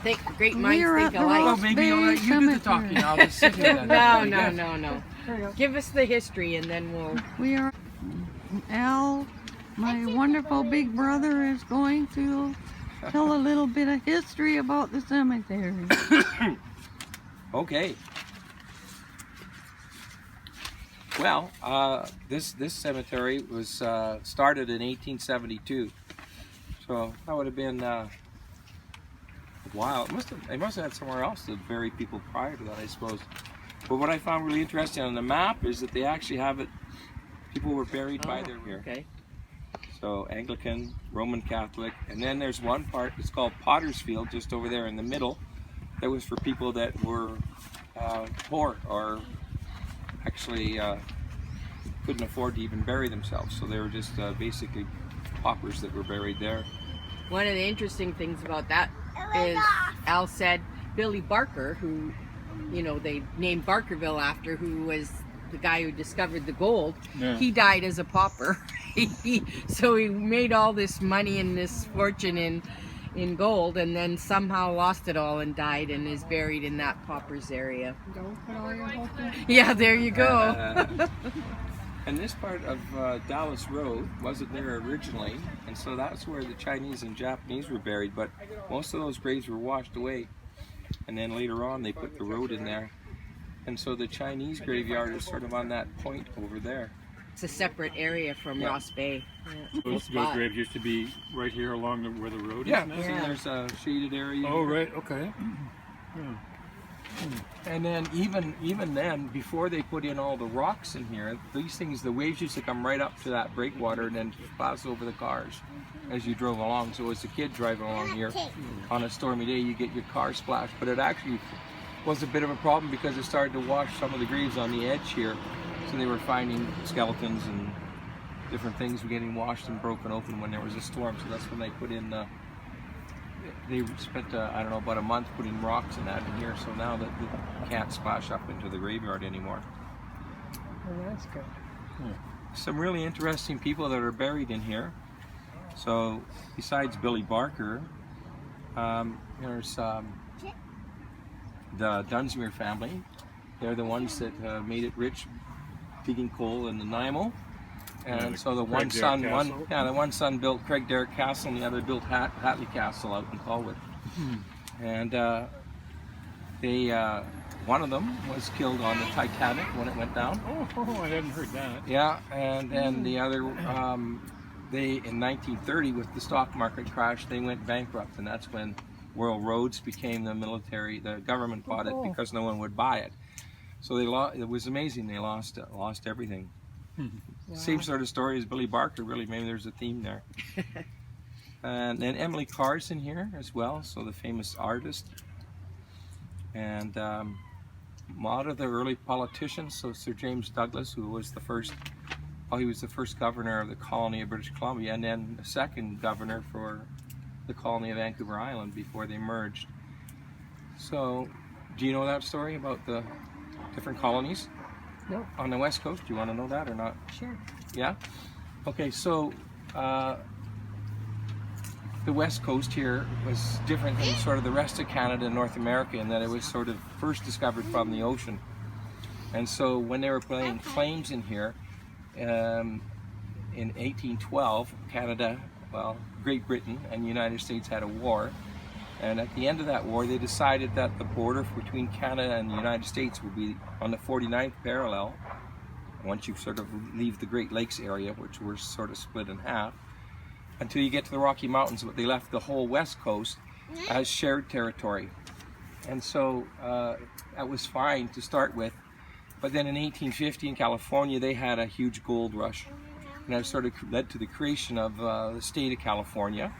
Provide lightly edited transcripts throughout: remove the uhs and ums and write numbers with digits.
great minds think Well, alike. maybe I'll let you do the talking. I'll just sit here then. No. Give us the history and then we'll... We are... Al, my wonderful big brother, is going to tell a little bit of history about the cemetery. Okay. Well, this cemetery was started in 1872, so that would have been a while. They must have had somewhere else to bury people prior to that, I suppose. But what I found really interesting on the map is that they actually have it. People were buried by their here. Okay. So Anglican, Roman Catholic, and then there's one part. It's called Potter's Field, just over there in the middle. That was for people that were poor or actually couldn't afford to even bury themselves. So they were just basically paupers that were buried there. One of the interesting things about that is Al said Billy Barker, who, you know, they named Barkerville after, who was the guy who discovered the gold. Yeah. He died as a pauper. So he made all this money and this fortune in gold, and then somehow lost it all and died, and is buried in that pauper's area. Yeah, there you go. And this part of Dallas Road wasn't there originally, and so that's where the Chinese and Japanese were buried, but most of those graves were washed away, and then later on they put the road in there, and so the Chinese graveyard is sort of on that point over there. It's a separate area from Ross Bay. Yeah. Those graves used to be right here along where the road Yeah, is now? see, there's a shaded area. Oh, right, okay. And then even then, before they put in all the rocks in here, these things, the waves used to come right up to that breakwater and then pass over the cars as you drove along. So as a kid driving along here on a stormy day, you get your car splashed. But it actually was a bit of a problem because it started to wash some of the graves on the edge here. So they were finding skeletons and different things getting washed and broken open when there was a storm. So that's when they put in they spent, I don't know, about a month putting rocks and that in here, so now that they can't splash up into the graveyard anymore. Oh, that's good. Some really interesting people that are buried in here. So, besides Billy Barker, there's the Dunsmuir family. They're the ones that made it rich digging coal in the Nanaimo. And so the one son built Craigdarroch Castle, and the other built Hatley Castle out in Colwood. And one of them was killed on the Titanic when it went down. Oh, I hadn't heard that. Yeah, and then the other, they in 1930 with the stock market crash, they went bankrupt, and that's when Royal Roads became the government bought it because no one would buy it. So it was amazing. They lost everything. Wow. Same sort of story as Billy Barker, really. Maybe there's a theme there. And then Emily Carr's in here as well, so the famous artist. And a lot of the early politicians, so Sir James Douglas, who was he was the first governor of the colony of British Columbia, and then the second governor for the colony of Vancouver Island before they merged. So, do you know that story about the different colonies? Nope. On the West Coast, do you want to know that or not? Sure. Yeah? Okay, so the West Coast here was different than sort of the rest of Canada and North America in that it was sort of first discovered from the ocean. And so when they were playing claims in here, in 1812, Great Britain and the United States had a war. And at the end of that war, they decided that the border between Canada and the United States would be on the 49th parallel, once you sort of leave the Great Lakes area, which were sort of split in half, until you get to the Rocky Mountains. But they left the whole West Coast as shared territory. And so that was fine to start with. But then in 1850 in California, they had a huge gold rush. And that sort of led to the creation of the state of California.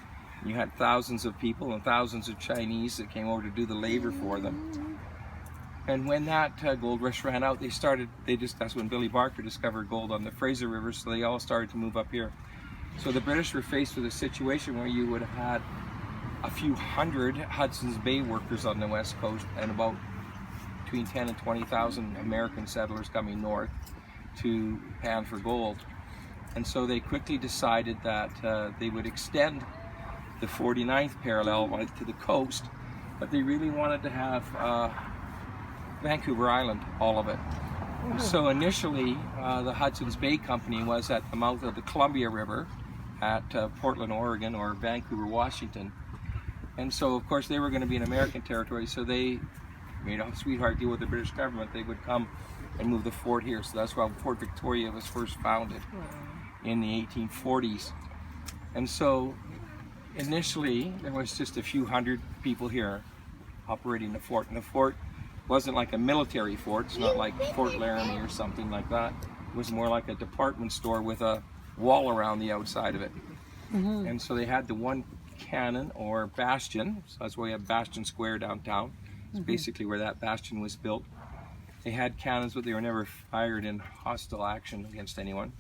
You had thousands of people and thousands of Chinese that came over to do the labor for them. And when that gold rush ran out, that's when Billy Barker discovered gold on the Fraser River, so they all started to move up here. So the British were faced with a situation where you would have had a few hundred Hudson's Bay workers on the West Coast and about between 10 and 20,000 American settlers coming north to pan for gold. And so they quickly decided that they would extend the 49th parallel right to the coast but they really wanted to have Vancouver Island, all of it. So initially, the Hudson's Bay Company was at the mouth of the Columbia River at Portland, Oregon, or Vancouver, Washington. And so, of course, they were going to be in American territory, so they made a sweetheart deal with the British government. They would come and move the fort here. So that's why Fort Victoria was first founded in the 1840s. And so, initially, there was just a few hundred people here operating the fort. And the fort wasn't like a military fort. It's not like Fort Laramie or something like that. It was more like a department store with a wall around the outside of it. And so they had the one cannon or bastion. So that's why we have Bastion Square downtown. It's basically where that bastion was built. They had cannons, but they were never fired in hostile action against anyone.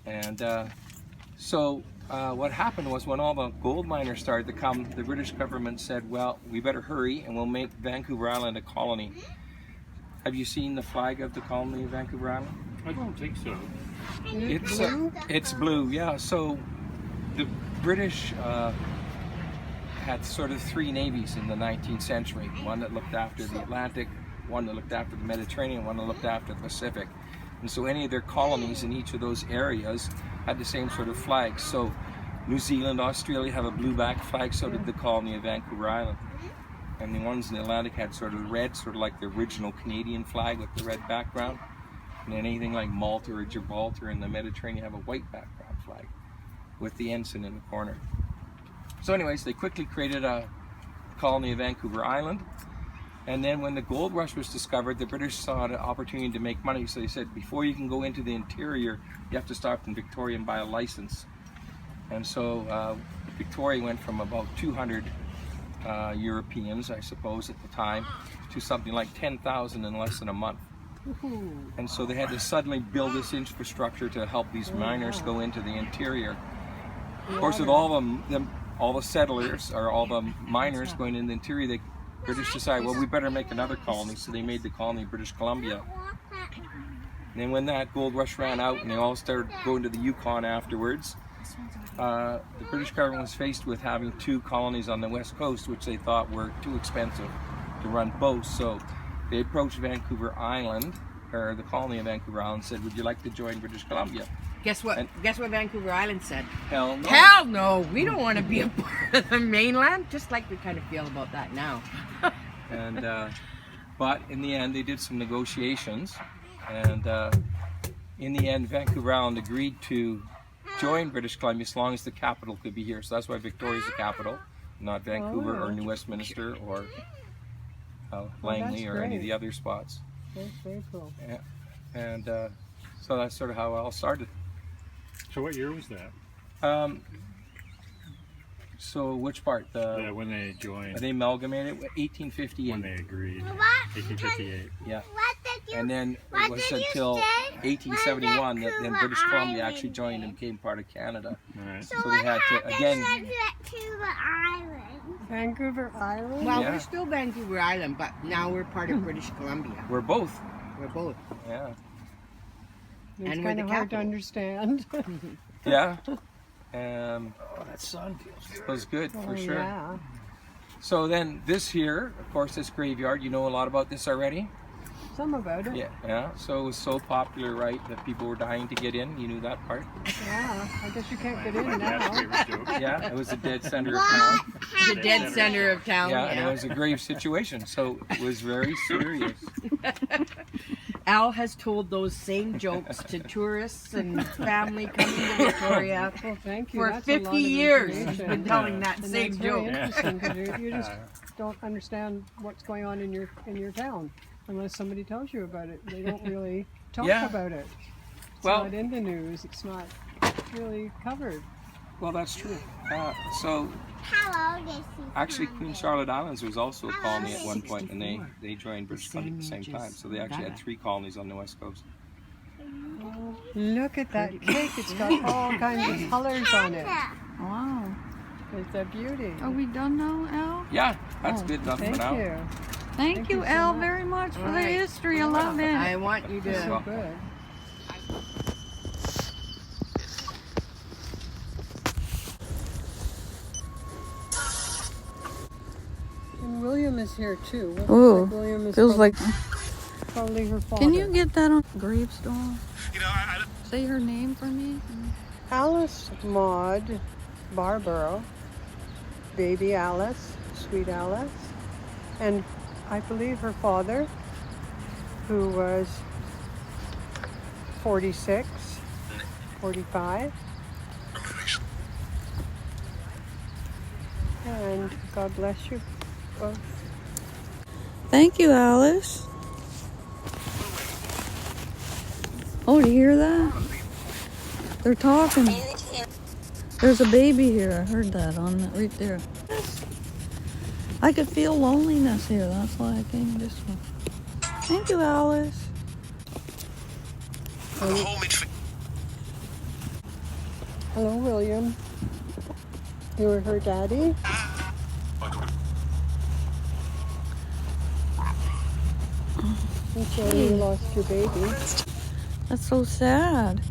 And what happened was when all the gold miners started to come, the British government said, well, we better hurry and we'll make Vancouver Island a colony. Have you seen the flag of the colony of Vancouver Island? I don't think so. It's blue, yeah. So the British had sort of three navies in the 19th century. One that looked after the Atlantic, one that looked after the Mediterranean, one that looked after the Pacific. And so any of their colonies in each of those areas had the same sort of flags. So New Zealand, Australia have a blue back flag, so did the colony of Vancouver Island. And the ones in the Atlantic had sort of red, sort of like the original Canadian flag with the red background. And then anything like Malta or Gibraltar in the Mediterranean have a white background flag with the ensign in the corner. So anyways, they quickly created a colony of Vancouver Island. And then when the gold rush was discovered, the British saw an opportunity to make money. So they said, before you can go into the interior, you have to stop in Victoria and buy a license. And so Victoria went from about 200 Europeans, I suppose, at the time, to something like 10,000 in less than a month. And so they had to suddenly build this infrastructure to help these miners go into the interior. Of course, with all the settlers, or all the miners going in the interior, the British decided, well, we better make another colony, so they made the colony of British Columbia. And then when that gold rush ran out and they all started going to the Yukon afterwards, the British government was faced with having two colonies on the west coast, which they thought were too expensive to run both. So they approached Vancouver Island, or the colony of Vancouver Island, and said, would you like to join British Columbia? Guess what? Guess what Vancouver Island said? Hell no. Hell no! We don't want to be a part of the mainland. Just like we kind of feel about that now. And but in the end, they did some negotiations, and in the end, Vancouver Island agreed to join British Columbia as long as the capital could be here. So that's why Victoria's the capital, not Vancouver or New Westminster or Langley or any of the other spots. That's very cool. Yeah. And so that's sort of how it all started. So what year was that? So which part? Yeah, when they joined, They amalgamated 1858. when they agreed, 1858. Yeah. And then it was until 1871 that then British Columbia actually joined and became part of Canada. All right. So they had to, again, Vancouver Island? Well, Yeah. we're still Vancouver Island, but now we're part of British Columbia. we're both. We're both. Yeah. It's And we're kind the of hard to capital. understand. Yeah. That sun feels good for Oh, sure. Yeah. So then this here, of course, this graveyard, you know a lot about this already? Some about it. Yeah. Yeah. So it was so popular, right, that people were dying to get in. You knew that part? Yeah. I guess you can't get in My dad's now. favorite joke. Yeah. It was the dead center of town. The dead center of town. Yeah, and it was a grave situation, so it was very serious. Al has told those same jokes to tourists and family coming to Victoria. Well, thank you. For That's a lot 50 of years, he's information. been telling that And same that's very joke. interesting because you just don't understand what's going on in your town unless somebody tells you about it. They don't really talk Yeah. about it. It's Well- not in the news. It's not really covered. Well, that's true. So How old is he? actually, Queen Charlotte Islands was also a colony at one point, and they joined British Columbia at the same time. So they actually had 3 colonies on the west coast. Look at that cake. It's got all kinds of colors on it. Wow. It's a beauty. Are we done now, Al? Yeah, that's Oh, good enough for Thank now. you. Thank you, you so Al, much. very much for the Alright. history. I love it. I want you It's so to. good. William's here too. Looks Oh, like William is feels like. probably her father. Can you get that on gravestone? Say her name for me. Alice Maud Barbaro, baby Alice, sweet Alice, and I believe her father, who was 46, 45. And God bless you both. Thank you, Alice. Oh, do you hear that? They're talking. There's a baby here. I heard that on that right there. I could feel loneliness here. That's why I came this way. Thank you, Alice. Hello, William. You were her daddy? I'm sorry you lost your baby. That's so sad.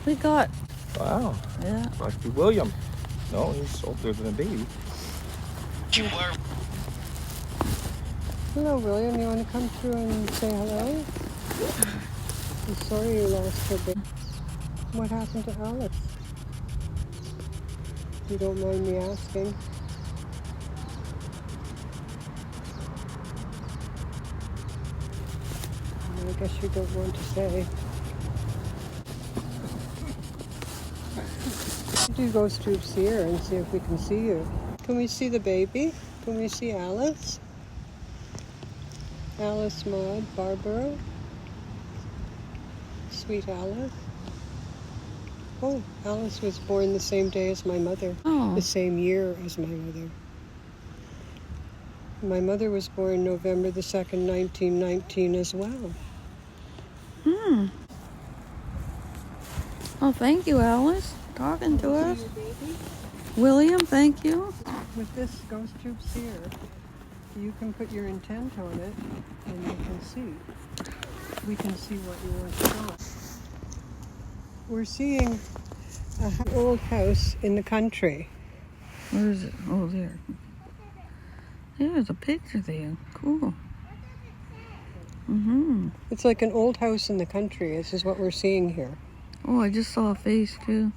We got, Wow, yeah. must be William. No, he's older than a baby. Hello, William. You want to come through and say hello? I'm sorry you lost your baby. What happened to Alice? If you don't mind me asking. I guess you don't want to say. Do go to see her and see if we can see you. Can we see the baby? Can we see Alice? Alice Maud Barbaro? Sweet Alice? Oh, Alice was born the same day as my mother. Oh. The same year as my mother. My mother was born November the 2nd, 1919 as well. Hmm. Oh, thank you, Alice. Talking to us. William, thank you. With this ghost tube seer, you can put your intent on it and you can see. We can see what you want to show. We're seeing an old house in the country. Where is it? Oh, there. There's a picture there. Cool. Mm-hmm. It's like an old house in the country. This is what we're seeing here. Oh, I just saw a face, too.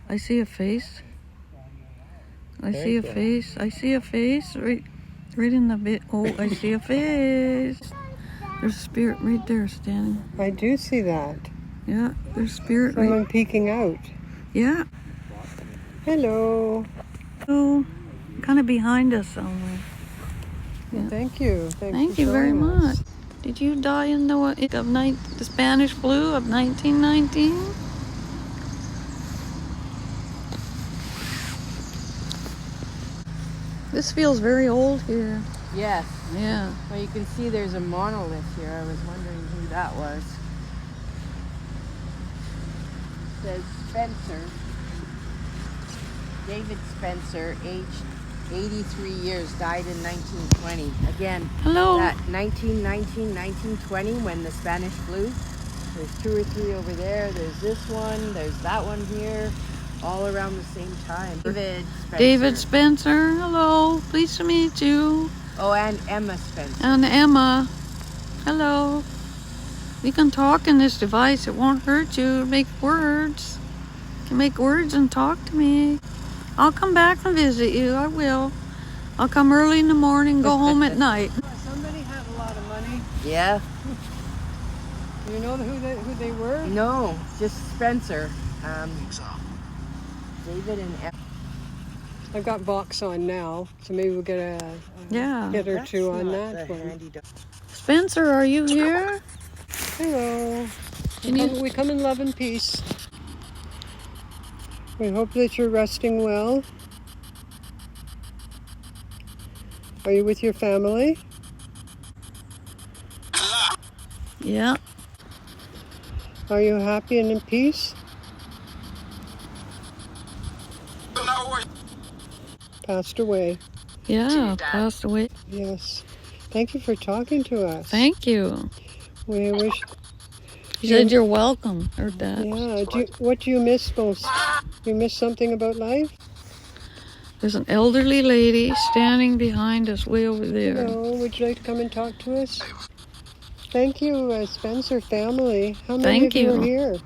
I see a face. I see a face. I see a face right in the bit. Oh, I see a face. There's a spirit right there standing. I do see that. Yeah, there's spirit Someone right. peeking out. Yeah. Hello. Oh, kind of behind us somewhere. Yeah. Thank you. Thank you very much. Did you die in the Spanish flu of 1919? This feels very old here. Yes. Yeah. Well, you can see there's a monolith here. I was wondering who that was. It says Spencer. David Spencer, aged 83 years, died in 1920. Again, Hello. that 1919, 1920, when the Spanish flu. There's 2 or 3 over there. There's this one. There's that one here. All around the same time. David Spencer. Hello. Pleased to meet you. Oh, and Emma Spencer. And Emma. Hello. We can talk in this device. It won't hurt you. Make words. You can make words and talk to me. I'll come back and visit you. I will. I'll come early in the morning, go home at night. Somebody had a lot of money. Yeah. You know who they were? No, just Spencer. David and Emma. I've got Vox on now, so maybe we'll get a Yeah. hit or two on that one. Spencer, are you here? Hello. Can you- We come in love and peace. We hope that you're resting well. Are you with your family? Yeah. Are you happy and in peace? Passed away. Yeah. Passed away. Yes. Thank you for talking to us. Thank you. We wish He said you're welcome. Heard that. Yeah. What do you miss most? You miss something about life? There's an elderly lady standing behind us way over there. Hello. Would you like to come and talk to us? Thank you, Spencer family. How many Thank of you you. are here?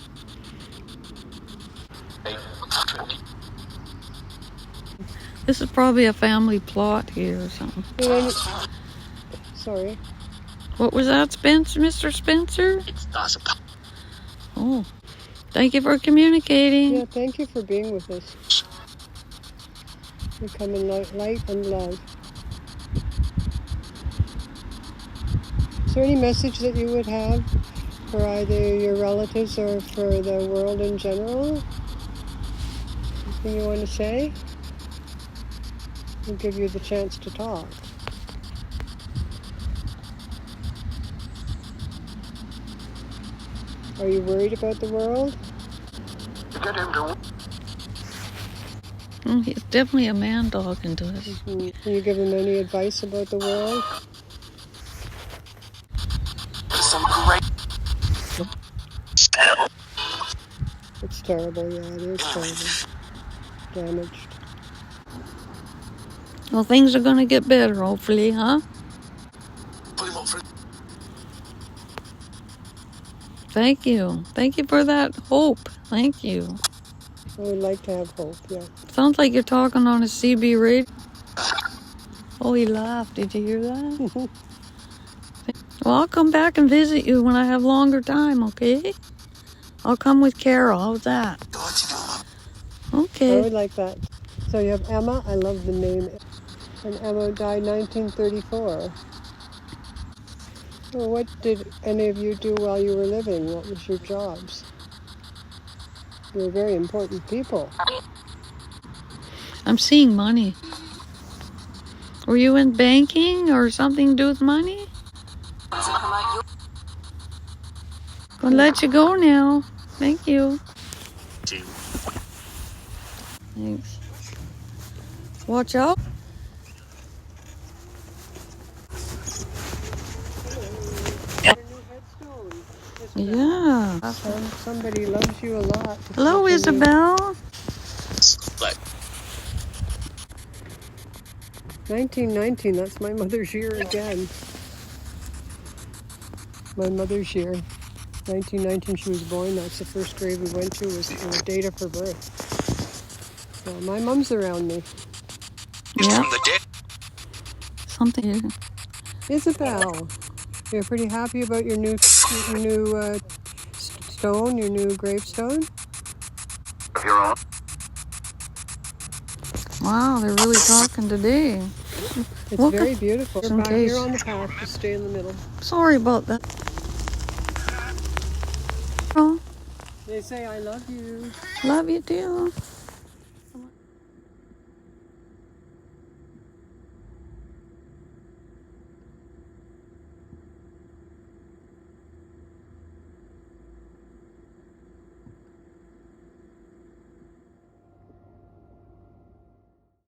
This is probably a family plot here or something. Sorry. What was that, Spencer, Mr. Spencer? Oh, thank you for communicating. Yeah, thank you for being with us. We come in light and love. Is there any message that you would have for either your relatives or for the world in general? Anything you want to say? We'll give you the chance to talk. Are you worried about the world? He's definitely a man talking to us. Can you give him any advice about the world? It's terrible, yeah, it is terrible. Damaged. Well, things are going to get better, hopefully, huh? Thank you. Thank you for that hope. Thank you. I would like to have hope, yeah. Sounds like you're talking on a CB radio. Oh, he laughed. Did you hear that? Well, I'll come back and visit you when I have longer time, okay? I'll come with Carol. How's that? I Okay. would like that. So you have Emma. I love the name. And Emma died 1934. Well, what did any of you do while you were living? What was your jobs? You were very important people. I'm seeing money. Were you in banking or something to do with money? Gonna let you go now. Thank you. Thanks. Watch out. Yeah. Somebody loves you a lot. Hello, Isabel. 1919, that's my mother's year again. My mother's year. 1919 she was born. That's the first grave we went to, was the date of her birth. So my mom's around me. Yeah. Something. Isabel, you're pretty happy about your new stone, your new gravestone? Wow, they're really talking today. It's Well, very beautiful. You're in back case. here on the path, just stay in the middle. Sorry about that. Oh, They say I love you. love you too.